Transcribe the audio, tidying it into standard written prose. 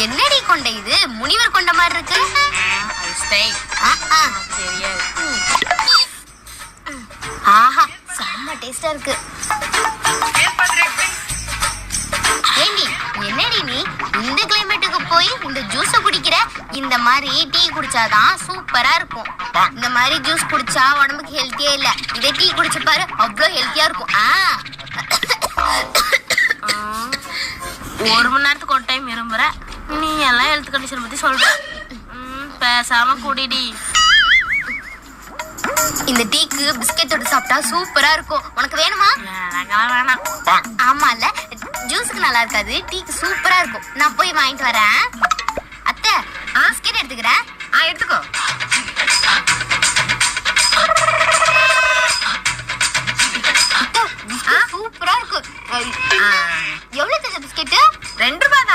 என்னடி கொண்ட இது முனிவர் கொண்ட மாதிரி இருக்கு. ஆஹா செம்ம டேஸ்டா இருக்கு. ஏண்டி என்னடி நீ இந்த கிளைமேட்டுக்கு போய் இந்த ஜூஸ குடிக்கிற? இந்த மாதிரி டீ குடிச்சாதான் சூப்பரா இருக்கும். இந்த மாதிரி ஜூஸ் குடிச்சா உடம்புக்கு ஹெல்த்தியே இல்ல. இதே டீ குடிச்சு பாரு அவ்வளோ ஹெல்த்தியா இருக்கும். ஒரு மணி நேரத்துக்கு ஒரு டைம் விரும்புற நீ எல்லாம் ஹெல்த் கண்டிஷன் பத்தி சொல்ற. பேசாம குடிடி. இந்த டீக்கு பிஸ்கெட் தொட்டு சாப்பிட்டா சூப்பரா இருக்கும். உனக்கு வேணுமா? வேணாம். ஆமா இல்ல, ஜூஸுக்கு நல்லா இருக்காது, டீக்கு சூப்பரா இருக்கும். நான் போய் வாங்கிட்டு வரேன். அத்தை பிஸ்கெட் எடுத்துக்கிறேன். எடுத்துக்கோ. சூப்பரா இருக்கும். எவ்வளவு பிஸ்கெட்? 2 ரூபாய் தான்.